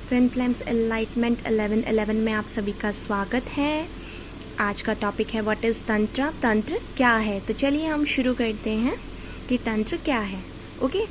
Twin flames enlightenment 1111 में आप सभी का स्वागत है। आज का टॉपिक है व्हाट इज़ तंत्र। तंत्र क्या है? तो चलिए हम शुरू करते हैं कि तंत्र क्या है। ओके,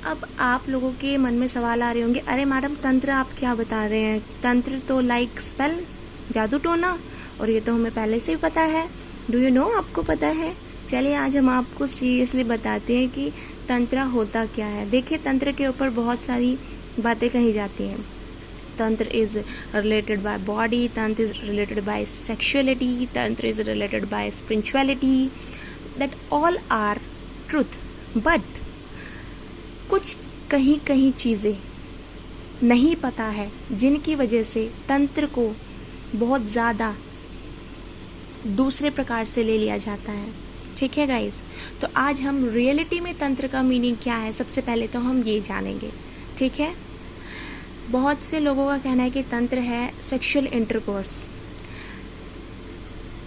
अब आप लोगों के मन में सवाल आ रहे होंगे, अरे मैडम तंत्र आप क्या बता रहे हैं? तंत्र तो लाइक स्पेल, जादू टोना, और ये तो हमें पहले से ही पता है। डू यू नो, आपको पता है? चलिए आज हम आपको सीरियसली बताते हैं कि तंत्र होता क्या है। देखिए, तंत्र के ऊपर बहुत सारी बातें कही जाती हैं। Tantra is related by body, tantra is related by sexuality, tantra is related by spirituality, that all are truth. But कुछ कहीं कहीं चीज़ें नहीं पता है जिनकी वजह से तंत्र को बहुत ज़्यादा दूसरे प्रकार से ले लिया जाता है। ठीक है गाइस, तो आज हम रियलिटी में तंत्र का मीनिंग क्या है सबसे पहले तो हम ये जानेंगे। ठीक है, बहुत से लोगों का कहना है कि तंत्र है सेक्सुअल इंटरकोर्स,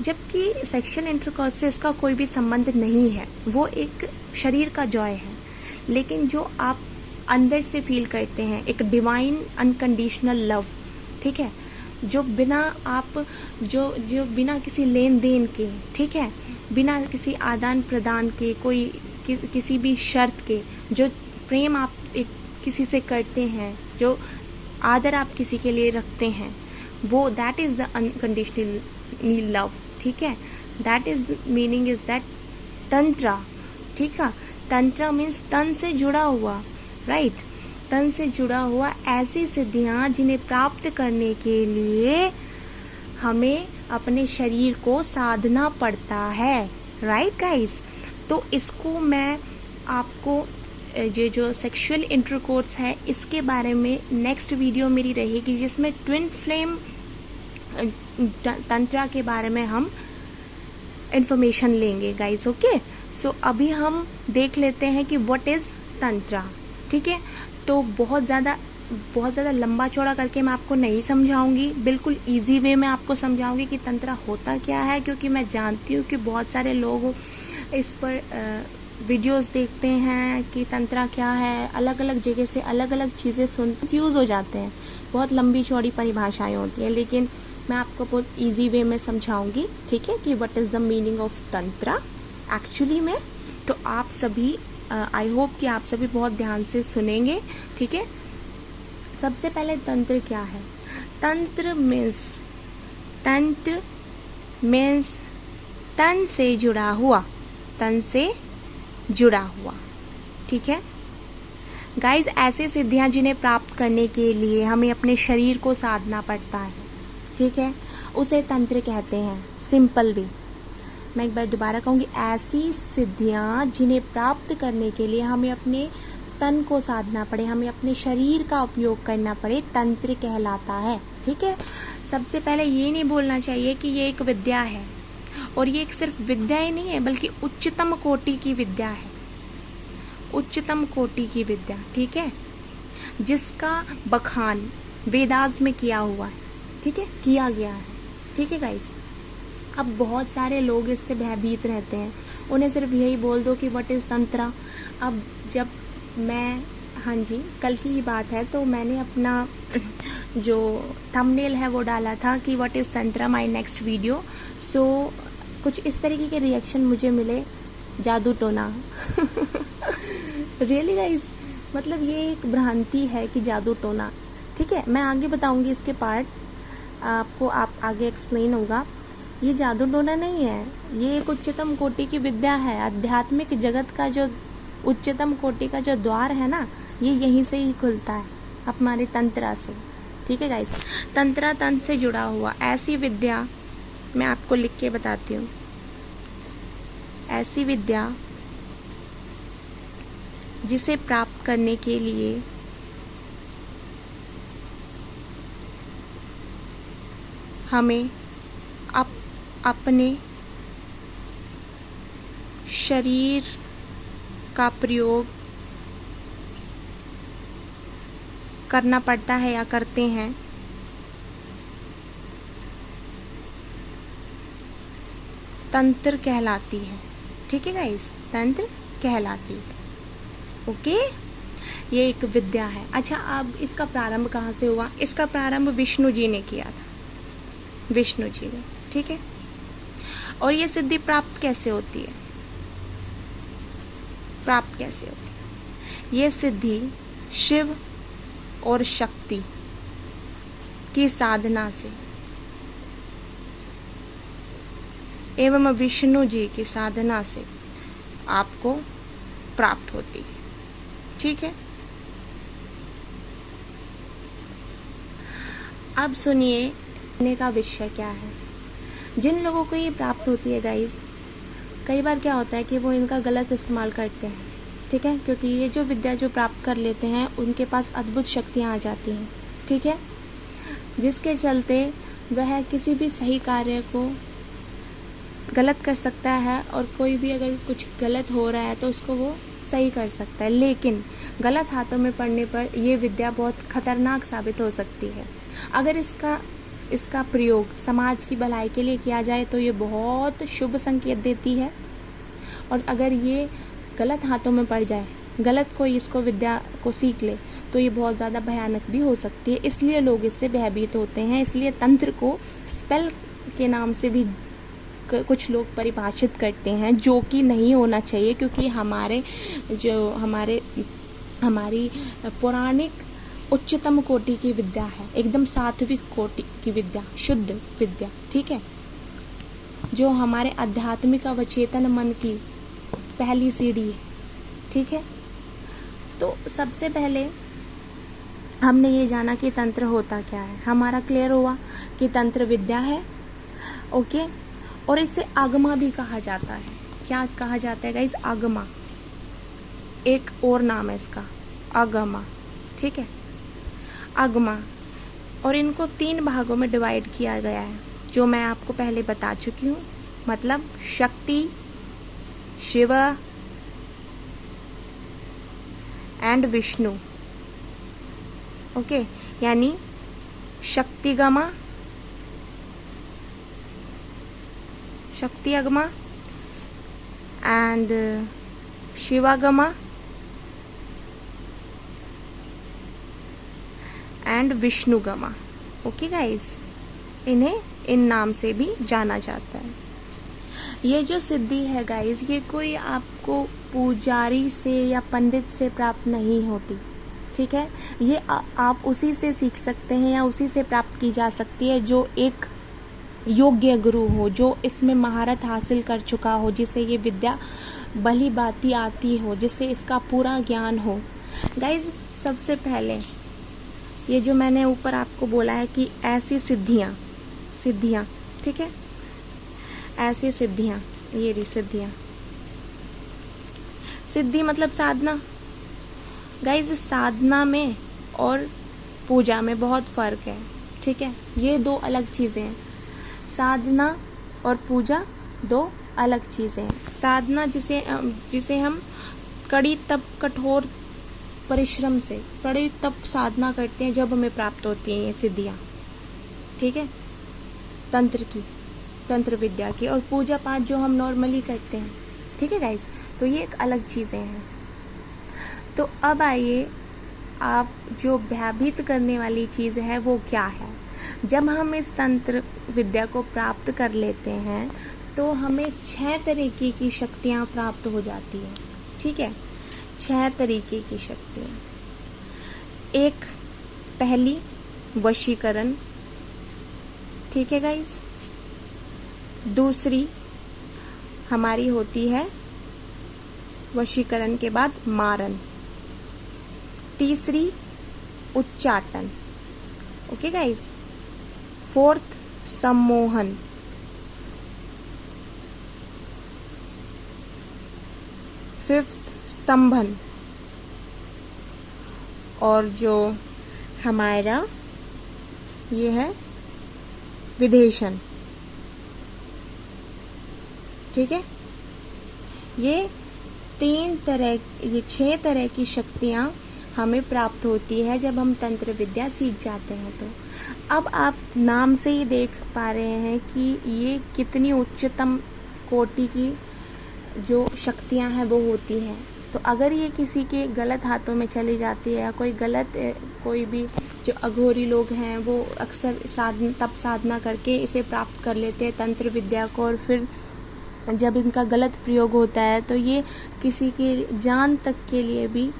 जबकि सेक्सुअल इंटरकोर्स से इसका कोई भी संबंध नहीं है। वो एक शरीर का जॉय है, लेकिन जो आप अंदर से फील करते हैं, एक डिवाइन अनकंडीशनल लव, ठीक है, जो बिना आप जो बिना किसी लेन देन के, ठीक है, बिना किसी आदान प्रदान के, किसी भी शर्त के, जो प्रेम आप एक किसी से करते हैं, जो आदर आप किसी के लिए रखते हैं, वो that is the unconditional love. ठीक है, that is meaning is that tantra. ठीक है, तंत्रा मीन्स तन से जुड़ा हुआ, राइट, तन से जुड़ा हुआ ऐसी सिद्धियाँ जिन्हें प्राप्त करने के लिए हमें अपने शरीर को साधना पड़ता है। राइट गाइस, तो इसको मैं आपको ये जो सेक्सुअल इंटरकोर्स है इसके बारे में नेक्स्ट वीडियो मेरी रहेगी, जिसमें ट्विन फ्लेम तंत्रा के बारे में हम इंफॉर्मेशन लेंगे गाइस। ओके, सो अभी हम देख लेते हैं कि व्हाट इज़ तंत्रा। ठीक है, तो बहुत ज़्यादा लंबा चौड़ा करके मैं आपको नहीं समझाऊंगी, बिल्कुल इजी वे में आपको समझाऊंगी कि तंत्रा होता क्या है, क्योंकि मैं जानती हूँ कि बहुत सारे लोग इस पर वीडियोस देखते हैं कि तंत्रा क्या है, अलग अलग जगह से अलग अलग चीज़ें सुन कंफ्यूज हो जाते हैं। बहुत लंबी चौड़ी परिभाषाएं होती हैं, लेकिन मैं आपको बहुत इजी वे में समझाऊंगी। ठीक है, कि what is the meaning of tantra actually में। तो आप सभी आई होप कि आप सभी बहुत ध्यान से सुनेंगे। ठीक है, सबसे पहले तंत्र क्या है? तंत्र मीन्स तन से जुड़ा हुआ, तन से जुड़ा हुआ। ठीक है गाइज, ऐसी सिद्धियां जिन्हें प्राप्त करने के लिए हमें अपने शरीर को साधना पड़ता है, ठीक है, उसे तंत्र कहते हैं। सिंपल वे, मैं एक बार दोबारा कहूँगी, ऐसी सिद्धियां जिन्हें प्राप्त करने के लिए हमें अपने तन को साधना पड़े, हमें अपने शरीर का उपयोग करना पड़े, तंत्र कहलाता है। ठीक है, सबसे पहले ये नहीं बोलना चाहिए कि ये एक विद्या है, और ये एक सिर्फ विद्या ही नहीं है बल्कि उच्चतम कोटि की विद्या है, उच्चतम कोटि की विद्या। ठीक है, जिसका बखान वेदास में किया हुआ है, ठीक है, किया गया है। ठीक है गाइस, अब बहुत सारे लोग इससे भयभीत रहते हैं, उन्हें सिर्फ यही बोल दो कि व्हाट इज़ तंत्रा। अब जब मैं, हाँ जी, कल की ही बात है, तो मैंने अपना जो थंबनेल है वो डाला था कि what is tantra my next video. So कुछ इस तरीके के रिएक्शन मुझे मिले, जादू टोना। रियली गाइस, मतलब ये एक भ्रांति है कि जादू टोना। ठीक है, मैं आगे बताऊंगी इसके पार्ट आपको, आप आगे एक्सप्लेन होगा। ये जादू टोना नहीं है, ये एक उच्चतम कोटि की विद्या है। आध्यात्मिक जगत का जो उच्चतम कोटि का जो द्वार है ना, ये यहीं से ही खुलता है, हमारे तंत्रा से। ठीक है गाइस, तंत्रा तंत्र से जुड़ा हुआ ऐसी विद्या, मैं आपको लिख के बताती हूँ, ऐसी विद्या जिसे प्राप्त करने के लिए हमें अपने शरीर का प्रयोग करना पड़ता है या करते हैं। तंत्र कहलाती है। ठीक है गाइस, तंत्र कहलाती है। ओके, ये एक विद्या है। अच्छा, अब इसका प्रारंभ कहाँ से हुआ? इसका प्रारंभ विष्णु जी ने किया था, विष्णु जी ने, ठीक है। और ये सिद्धि प्राप्त कैसे होती है? प्राप्त कैसे होती है? ये सिद्धि शिव और शक्ति की साधना से एवं विष्णु जी की साधना से आपको प्राप्त होती है, ठीक है। अब सुनिए पढ़ने का विषय क्या है। जिन लोगों को ये प्राप्त होती है गाइस, कई बार क्या होता है कि वो इनका गलत इस्तेमाल करते हैं, ठीक है, क्योंकि ये जो विद्या जो प्राप्त कर लेते हैं उनके पास अद्भुत शक्तियाँ आ जाती हैं, ठीक है, जिसके चलते वह किसी भी सही कार्य को गलत कर सकता है, और कोई भी अगर कुछ गलत हो रहा है तो उसको वो सही कर सकता है। लेकिन गलत हाथों में पड़ने पर ये विद्या बहुत खतरनाक साबित हो सकती है। अगर इसका प्रयोग समाज की भलाई के लिए किया जाए तो ये बहुत शुभ संकेत देती है, और अगर ये गलत हाथों में पड़ जाए, गलत कोई इसको विद्या को सीख ले, तो ये बहुत ज़्यादा भयानक भी हो सकती है। इसलिए लोग इससे भयभीत होते हैं। इसलिए तंत्र को स्पेल के नाम से भी कुछ लोग परिभाषित करते हैं, जो कि नहीं होना चाहिए, क्योंकि हमारी पौराणिक उच्चतम कोटि की विद्या है, एकदम सात्विक कोटि की विद्या, शुद्ध विद्या, ठीक है, जो हमारे आध्यात्मिक अवचेतन मन की पहली सीढ़ी है, ठीक है। तो सबसे पहले हमने ये जाना कि तंत्र होता क्या है, हमारा क्लियर हुआ कि तंत्र विद्या है, ओके। और इसे आगमा भी कहा जाता है। क्या कहा जाता है गाइस? आगमा, एक और नाम है इसका, आगमा, ठीक है, आगमा। और इनको 3 भागों में डिवाइड किया गया है, जो मैं आपको पहले बता चुकी हूँ। मतलब शक्ति, शिव एंड विष्णु, ओके, यानी शक्तिगमा, शक्ति अगमा एंड शिवागमा एंड विष्णुगमा, ओके गाइस, इन्हें इन नाम से भी जाना जाता है। ये जो सिद्धि है गाइस, ये कोई आपको पुजारी से या पंडित से प्राप्त नहीं होती, ठीक है। ये आप उसी से सीख सकते हैं या उसी से प्राप्त की जा सकती है जो एक योग्य गुरु हो, जो इसमें महारत हासिल कर चुका हो, जिसे ये विद्या भली भांति आती हो, जिसे इसका पूरा ज्ञान हो। गाइज, सबसे पहले ये जो मैंने ऊपर आपको बोला है कि ऐसी सिद्धियाँ, ठीक है, ऐसी सिद्धियाँ, ये रही सिद्धियाँ। सिद्धि मतलब साधना। गाइज, साधना में और पूजा में बहुत फ़र्क है, ठीक है, ये 2 अलग चीज़ें हैं। साधना और पूजा 2 अलग चीज़ें हैं। साधना जिसे हम कड़ी तप, कठोर परिश्रम से कड़ी तप साधना करते हैं, जब हमें प्राप्त होती हैं ये सिद्धियाँ, ठीक है, तंत्र विद्या की। और पूजा पाठ जो हम नॉर्मली करते हैं, ठीक है गाइस, तो ये एक अलग चीज़ें हैं। तो अब आइए, आप जो भयभीत करने वाली चीज़ है वो क्या है। जब हम इस तंत्र विद्या को प्राप्त कर लेते हैं तो हमें 6 तरीके की शक्तियाँ प्राप्त हो जाती हैं, ठीक है, 6 तरीके की शक्तियाँ। एक, पहली वशीकरण, ठीक है गाइस। दूसरी हमारी होती है वशीकरण के बाद मारन। तीसरी उच्चाटन, ओके गाइस। 4th सम्मोहन। 5th स्तंभन। और जो हमारा ये है विदेशन, ठीक है। ये 6 तरह की शक्तियाँ हमें प्राप्त होती है जब हम तंत्र विद्या सीख जाते हैं। तो अब आप नाम से ही देख पा रहे हैं कि ये कितनी उच्चतम कोटि की जो शक्तियाँ हैं वो होती हैं। तो अगर ये किसी के गलत हाथों में चली जाती है या कोई भी जो अघोरी लोग हैं वो अक्सर तप साधना करके इसे प्राप्त कर लेते हैं तंत्र विद्या को, और फिर जब इनका गलत प्रयोग होता है तो ये किसी की जान तक के लिए भी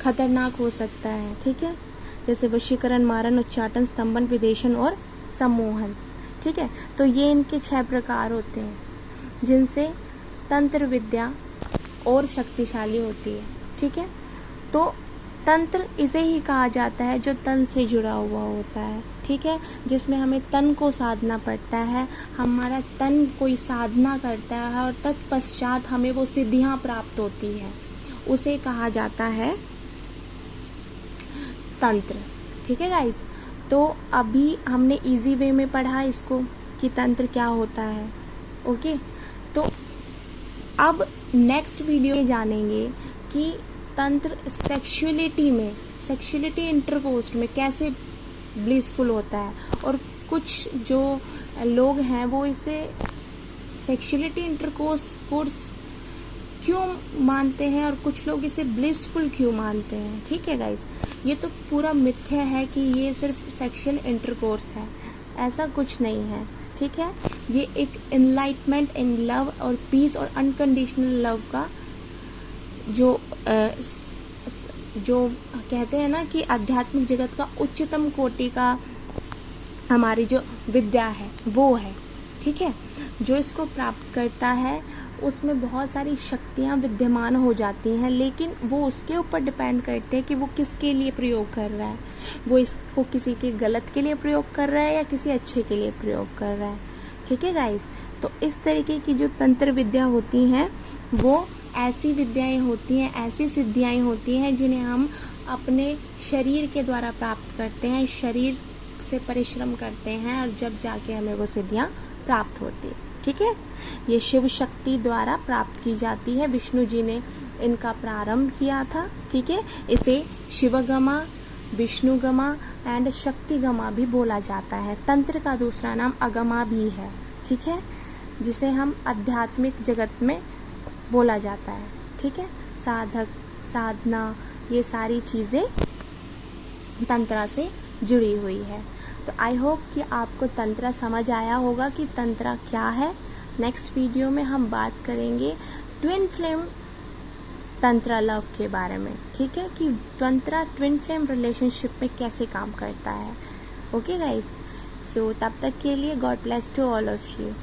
खतरनाक हो सकता है। ठीक है, जैसे वशीकरण, मारण, उच्चाटन, स्तंभन, विदेशन और सम्मोहन। ठीक है, तो ये इनके 6 प्रकार होते हैं जिनसे तंत्र विद्या और शक्तिशाली होती है। ठीक है, तो तंत्र इसे ही कहा जाता है जो तन से जुड़ा हुआ होता है। ठीक है, जिसमें हमें तन को साधना पड़ता है, हमारा तन कोई साधना करता है और तत्पश्चात हमें वो सिद्धियां प्राप्त होती है, उसे कहा जाता है तंत्र। ठीक है गाइस, तो अभी हमने इजी वे में पढ़ा इसको कि तंत्र क्या होता है। ओके, तो अब नेक्स्ट वीडियो में जानेंगे कि तंत्र सेक्सुअलिटी इंटरकोर्स में कैसे ब्लिसफुल होता है, और कुछ जो लोग हैं वो इसे सेक्सुअलिटी इंटरकोर्स क्यों मानते हैं और कुछ लोग इसे ब्लिसफुल क्यों मानते हैं। ठीक है गाइस, ये तो पूरा मिथ्या है कि ये सिर्फ सेक्सुअल इंटरकोर्स है, ऐसा कुछ नहीं है। ठीक है, ये एक एनलाइटमेंट इन लव और पीस और अनकंडीशनल लव का जो कहते हैं ना कि आध्यात्मिक जगत का उच्चतम कोटि का हमारी जो विद्या है वो है। ठीक है, जो इसको प्राप्त करता है उसमें बहुत सारी शक्तियाँ विद्यमान हो जाती हैं, लेकिन वो उसके ऊपर डिपेंड करते हैं कि वो किसके लिए प्रयोग कर रहा है। वो इसको किसी के गलत के लिए प्रयोग कर रहा है या किसी अच्छे के लिए प्रयोग कर रहा है। ठीक है गाइस, तो इस तरीके की जो तंत्र विद्या होती हैं वो ऐसी विद्याएं होती हैं, ऐसी सिद्धियाँ होती हैं जिन्हें हम अपने शरीर के द्वारा प्राप्त करते हैं, शरीर से परिश्रम करते हैं, और जब जाके हमें वो सिद्धियाँ प्राप्त होती है। ठीक है, ये शिव शक्ति द्वारा प्राप्त की जाती है, विष्णु जी ने इनका प्रारंभ किया था। ठीक है, इसे शिवगमा, विष्णुगमा एंड शक्तिगमा भी बोला जाता है। तंत्र का दूसरा नाम अगमा भी है। ठीक है, जिसे हम आध्यात्मिक जगत में बोला जाता है। ठीक है, साधक, साधना, ये सारी चीज़ें तंत्रा से जुड़ी हुई है। तो आई होप कि आपको तंत्रा समझ आया होगा कि तंत्रा क्या है। नेक्स्ट वीडियो में हम बात करेंगे ट्विन फ्लेम तंत्रा लव के बारे में। ठीक है, कि तंत्रा ट्विन फ्लेम रिलेशनशिप में कैसे काम करता है। ओके गाइस, सो तब तक के लिए God bless to all of you.